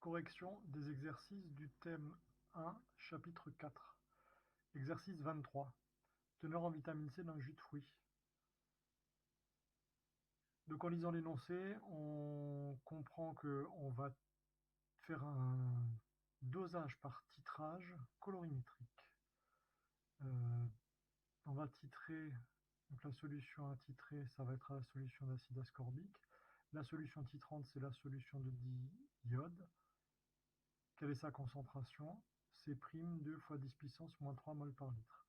Correction des exercices du thème 1, chapitre 4. Exercice 23. Teneur en vitamine C d'un jus de fruits. Donc en lisant l'énoncé, on comprend qu'on va faire un dosage par titrage colorimétrique. On va titrer, donc la solution à titrer, ça va être la solution d'acide ascorbique. La solution titrante, c'est la solution de diiode. Quelle est sa concentration? C', 2 fois 10 puissance moins 3 mol par litre.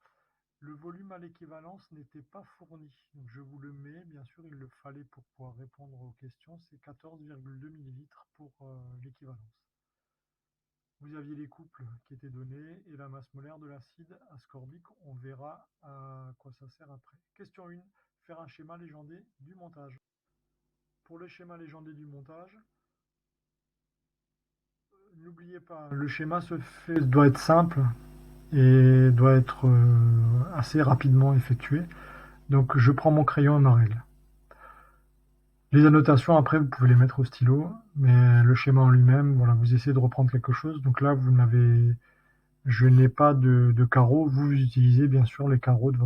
Le volume à l'équivalence n'était pas fourni, donc je vous le mets, bien sûr il le fallait pour pouvoir répondre aux questions, c'est 14,2 ml pour l'équivalence. Vous aviez les couples qui étaient donnés et la masse molaire de l'acide ascorbique, on verra à quoi ça sert après. Question 1, faire un schéma légendé du montage. Pour le schéma légendé du montage, n'oubliez pas, le schéma doit être simple et doit être assez rapidement effectué. Donc je prends mon crayon et ma règle. Les annotations, après, vous pouvez les mettre au stylo, mais le schéma en lui-même, voilà, vous essayez de reprendre quelque chose. Donc là, je n'ai pas de carreaux. Vous utilisez bien sûr les carreaux de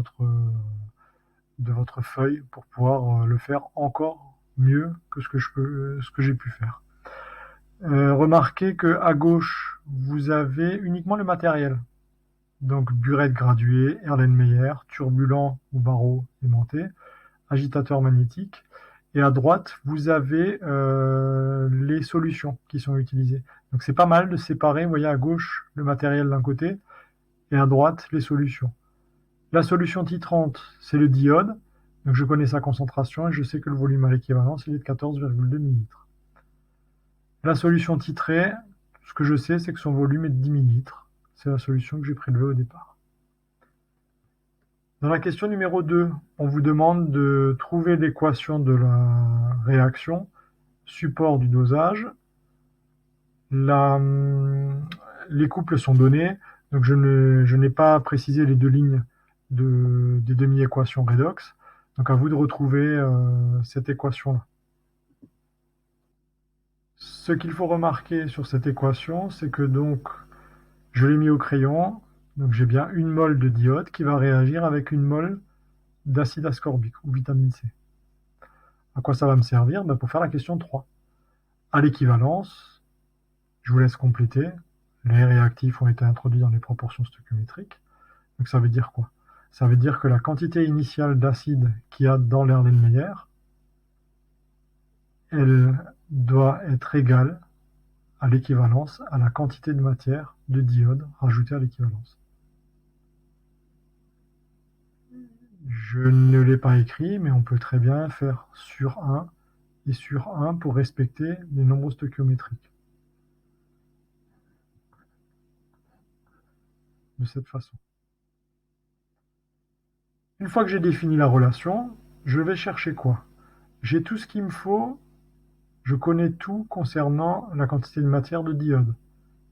votre feuille pour pouvoir le faire encore mieux que ce que j'ai pu faire. Remarquez que à gauche, vous avez uniquement le matériel. Donc burette graduée, Erlenmeyer, turbulent ou barreau aimanté, agitateur magnétique. Et à droite, vous avez les solutions qui sont utilisées. Donc c'est pas mal de séparer, vous voyez à gauche le matériel d'un côté et à droite les solutions. La solution titrante, c'est le diode. Donc je connais sa concentration et je sais que le volume à l'équivalence, il est de 14,2 ml. La solution titrée, ce que je sais, c'est que son volume est de 10 ml. C'est la solution que j'ai prélevée au départ. Dans la question numéro 2, on vous demande de trouver l'équation de la réaction, support du dosage. Les couples sont donnés, donc je n'ai pas précisé les deux lignes des demi-équations redox. Donc à vous de retrouver cette équation-là. Ce qu'il faut remarquer sur cette équation, c'est que donc je l'ai mis au crayon, donc j'ai bien une mol de diode qui va réagir avec une mol d'acide ascorbique ou vitamine C. À quoi ça va me servir? Pour faire la question 3. À l'équivalence, je vous laisse compléter, les réactifs ont été introduits dans les proportions stoichiométriques. Donc ça veut dire quoi? Ça veut dire que la quantité initiale d'acide qu'il y a dans l'Erlenmeyer, elle doit être égale à l'équivalence à la quantité de matière de diode rajoutée à l'équivalence. Je ne l'ai pas écrit, mais on peut très bien faire sur 1 et sur 1 pour respecter les nombres stoichiométriques. De cette façon. Une fois que j'ai défini la relation, je vais chercher quoi? J'ai tout ce qu'il me faut, je connais tout concernant la quantité de matière de diode,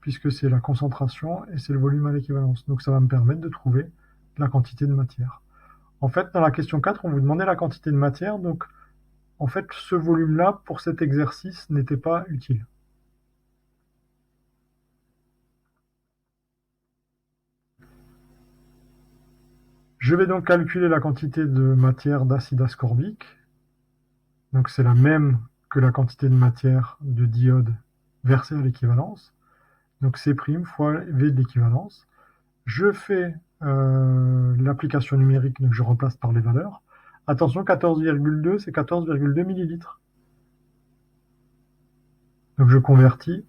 puisque c'est la concentration et c'est le volume à l'équivalence. Donc ça va me permettre de trouver la quantité de matière. En fait, dans la question 4, on vous demandait la quantité de matière, donc en fait, ce volume-là, pour cet exercice, n'était pas utile. Je vais donc calculer la quantité de matière d'acide ascorbique. Donc c'est la même que la quantité de matière de diode versée à l'équivalence. Donc C' fois V de l'équivalence. Je fais l'application numérique, donc je remplace par les valeurs. Attention, 14,2, c'est 14,2 millilitres. Donc je convertis,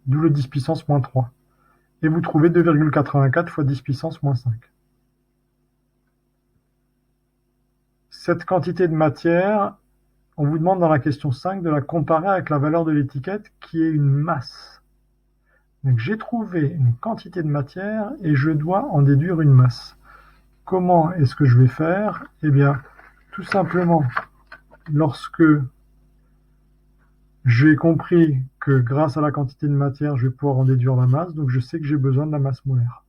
d'où le 10 puissance moins 3. Et vous trouvez 2,84 fois 10 puissance moins 5. Cette quantité de matière, on vous demande dans la question 5 de la comparer avec la valeur de l'étiquette qui est une masse. Donc j'ai trouvé une quantité de matière et je dois en déduire une masse. Comment est-ce que je vais faire? Eh bien, tout simplement, lorsque j'ai compris que grâce à la quantité de matière, je vais pouvoir en déduire la masse, donc je sais que j'ai besoin de la masse molaire.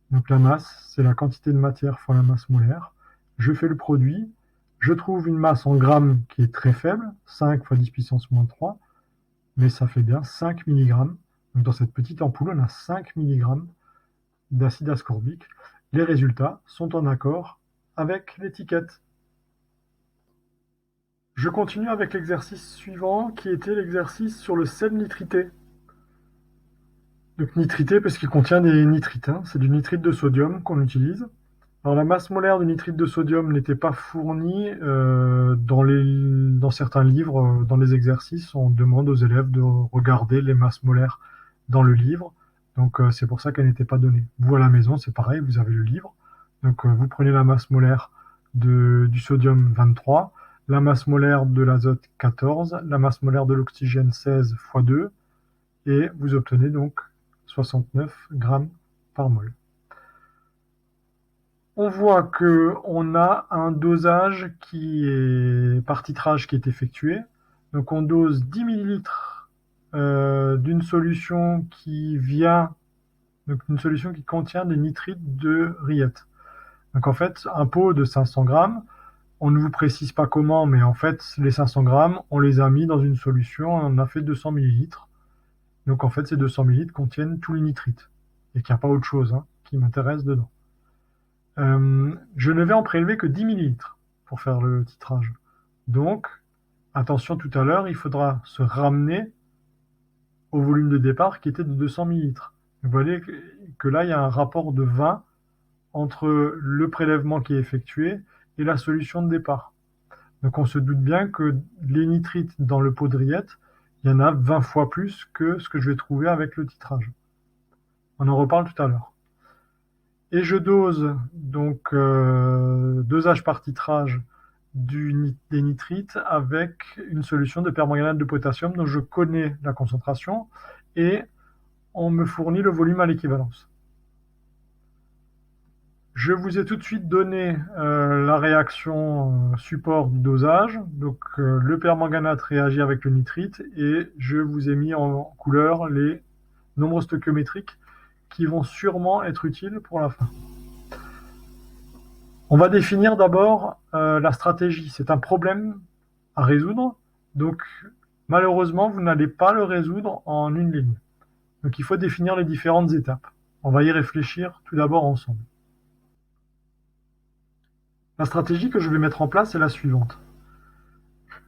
Donc la masse, c'est la quantité de matière fois la masse molaire. Je fais le produit, je trouve une masse en grammes qui est très faible, 5 fois 10 puissance moins 3. mais ça fait bien 5 mg. Donc dans cette petite ampoule, on a 5 mg d'acide ascorbique. Les résultats sont en accord avec l'étiquette. Je continue avec l'exercice suivant qui était l'exercice sur le sel nitrité. Donc nitrité parce qu'il contient des nitrites, hein. C'est du nitrite de sodium qu'on utilise. Alors la masse molaire de nitrite de sodium n'était pas fournie dans certains livres, dans les exercices, on demande aux élèves de regarder les masses molaires dans le livre, donc c'est pour ça qu'elle n'était pas donnée. Vous à la maison, c'est pareil, vous avez le livre, donc vous prenez la masse molaire du sodium 23, la masse molaire de l'azote 14, la masse molaire de l'oxygène 16 fois 2, et vous obtenez donc 69 grammes par mol. On voit qu'on a un dosage qui est par titrage qui est effectué. Donc on dose 10 millilitres d'une solution une solution qui contient des nitrites de rillettes. Donc en fait, un pot de 500 grammes, on ne vous précise pas comment, mais en fait, les 500 grammes, on les a mis dans une solution, on en a fait 200 millilitres. Donc en fait, ces 200 millilitres contiennent tous les nitrites. Et qu'il n'y a pas autre chose qui m'intéresse dedans. Je ne vais en prélever que 10 millilitres pour faire le titrage. Donc, attention tout à l'heure, il faudra se ramener au volume de départ qui était de 200 millilitres. Vous voyez que là, il y a un rapport de 20 entre le prélèvement qui est effectué et la solution de départ. Donc on se doute bien que les nitrites dans le pot de rillettes, il y en a 20 fois plus que ce que je vais trouver avec le titrage. On en reparle tout à l'heure. Et je dose, donc dosage par titrage des nitrites avec une solution de permanganate de potassium dont je connais la concentration et on me fournit le volume à l'équivalence. Je vous ai tout de suite donné la réaction support du dosage. Donc le permanganate réagit avec le nitrite et je vous ai mis en couleur les nombres stoichiométriques qui vont sûrement être utiles pour la fin. On va définir d'abord la stratégie. C'est un problème à résoudre, donc malheureusement, vous n'allez pas le résoudre en une ligne. Donc il faut définir les différentes étapes. On va y réfléchir tout d'abord ensemble. La stratégie que je vais mettre en place est la suivante.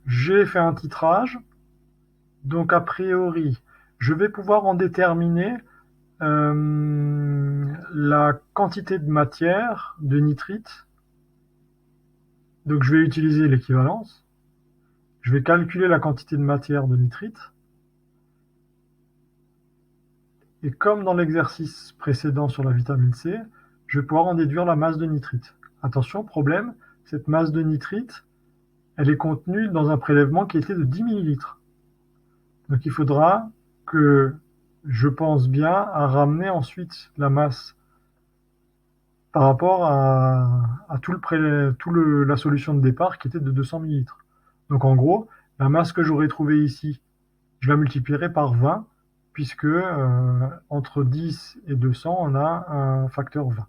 J'ai fait un titrage, donc a priori, je vais pouvoir en déterminer la quantité de matière, de nitrite. Donc je vais utiliser l'équivalence. Je vais calculer la quantité de matière de nitrite. Et comme dans l'exercice précédent sur la vitamine C, je vais pouvoir en déduire la masse de nitrite. Attention, problème, cette masse de nitrite, elle est contenue dans un prélèvement qui était de 10 millilitres. Donc il faudra que je pense bien à ramener ensuite la masse par rapport à la solution de départ qui était de 200 millilitres. Donc en gros, la masse que j'aurais trouvée ici, je la multiplierai par 20, puisque entre 10 et 200, on a un facteur 20.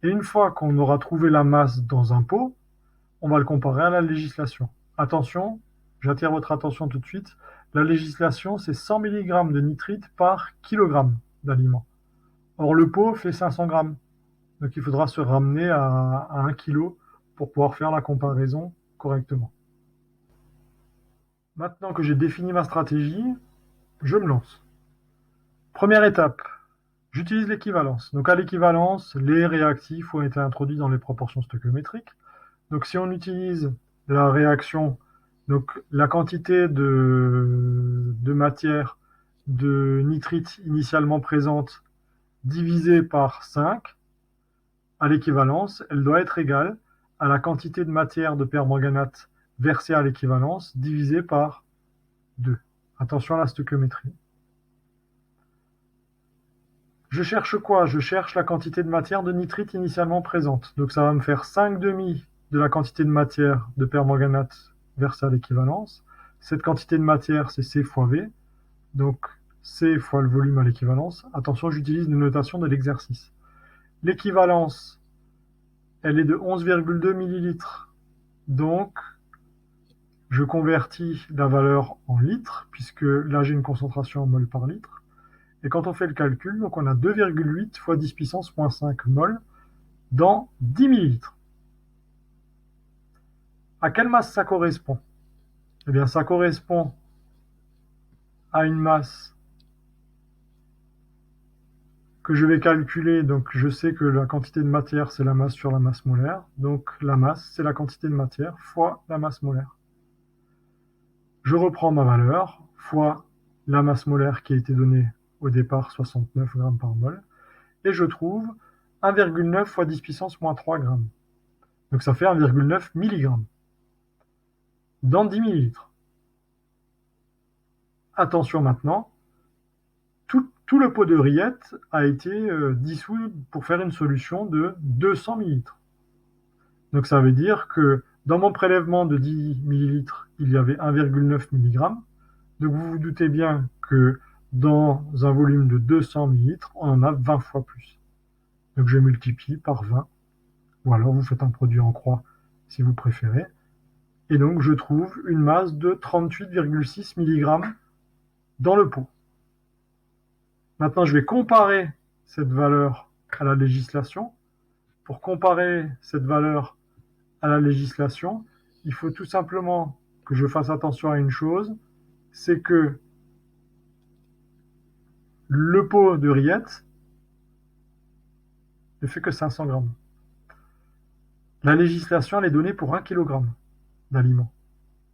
Et une fois qu'on aura trouvé la masse dans un pot, on va le comparer à la législation. Attention, j'attire votre attention tout de suite, la législation, c'est 100 mg de nitrite par kilogramme d'aliment. Or, le pot fait 500 grammes. Donc, il faudra se ramener à 1 kg pour pouvoir faire la comparaison correctement. Maintenant que j'ai défini ma stratégie, je me lance. Première étape, j'utilise l'équivalence. Donc, à l'équivalence, les réactifs ont été introduits dans les proportions stoichiométriques. Donc, si on utilise la réaction, donc la quantité de matière de nitrite initialement présente divisée par 5, à l'équivalence, elle doit être égale à la quantité de matière de permanganate versée à l'équivalence divisée par 2. Attention à la stoichiométrie. Je cherche quoi? Je cherche la quantité de matière de nitrite initialement présente. Donc ça va me faire 5 demi de la quantité de matière de permanganate versée à l'équivalence. Cette quantité de matière, c'est C fois V. Donc C fois le volume à l'équivalence. Attention, j'utilise une notation de l'exercice. L'équivalence, elle est de 11,2 millilitres. Donc Je convertis la valeur en litres, puisque là j'ai une concentration en mol par litre. Et quand on fait le calcul, donc on a 2,8 fois 10 puissance moins 5 mol dans 10 millilitres. À quelle masse ça correspond? Eh bien, ça correspond à une masse que je vais calculer. Donc, je sais que la quantité de matière, c'est la masse sur la masse molaire. Donc, la masse, c'est la quantité de matière fois la masse molaire. Je reprends ma valeur fois la masse molaire qui a été donnée au départ, 69 grammes par mol. Et je trouve 1,9 fois 10 puissance moins 3 grammes. Donc, ça fait 1,9 mg dans 10 millilitres. Attention maintenant, tout le pot de rillettes a été dissous pour faire une solution de 200 millilitres. Donc ça veut dire que dans mon prélèvement de 10 millilitres, il y avait 1,9 mg. Donc vous vous doutez bien que dans un volume de 200 millilitres, on en a 20 fois plus. Donc je multiplie par 20, ou alors vous faites un produit en croix si vous préférez. Et donc je trouve une masse de 38,6 mg dans le pot. Maintenant, je vais comparer cette valeur à la législation. Pour comparer cette valeur à la législation, il faut tout simplement que je fasse attention à une chose, c'est que le pot de rillettes ne fait que 500 grammes. La législation, elle est donnée pour 1 kg d'aliments.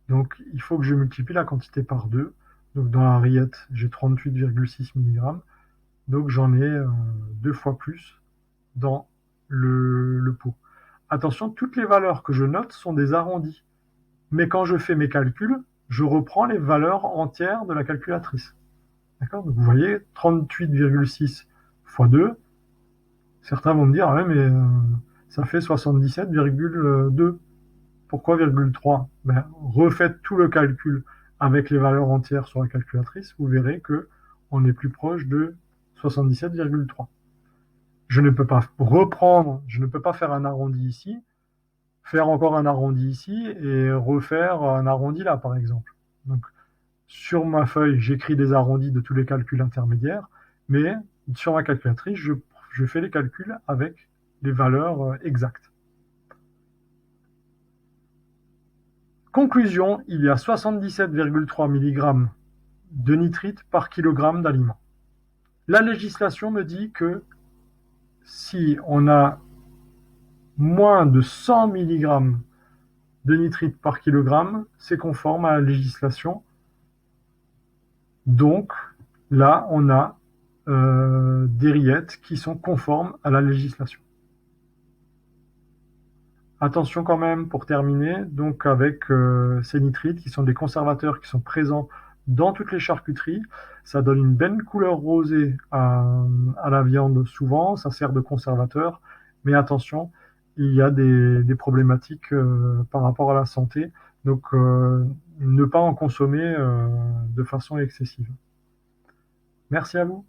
Donc, il faut que je multiplie la quantité par 2. Donc, dans la rillette, j'ai 38,6 mg. Donc, j'en ai 2 fois plus dans le pot. Attention, toutes les valeurs que je note sont des arrondis. Mais quand je fais mes calculs, je reprends les valeurs entières de la calculatrice. D'accord? Donc vous voyez, 38,6 fois 2. Certains vont me dire, ah ouais, mais ça fait 77,2. Pourquoi 0,3? Ben, refaites tout le calcul avec les valeurs entières sur la calculatrice, vous verrez que on est plus proche de 77,3. Je ne peux pas reprendre, je ne peux pas faire un arrondi ici, faire encore un arrondi ici et refaire un arrondi là, par exemple. Donc, sur ma feuille, j'écris des arrondis de tous les calculs intermédiaires, mais sur ma calculatrice, je fais les calculs avec les valeurs exactes. Conclusion, il y a 77,3 mg de nitrite par kilogramme d'aliment. La législation me dit que si on a moins de 100 mg de nitrite par kilogramme, c'est conforme à la législation. Donc là, on a des rillettes qui sont conformes à la législation. Attention quand même pour terminer, donc avec ces nitrites qui sont des conservateurs qui sont présents dans toutes les charcuteries, ça donne une belle couleur rosée à la viande souvent, ça sert de conservateur, mais attention, il y a des problématiques par rapport à la santé, donc ne pas en consommer de façon excessive. Merci à vous.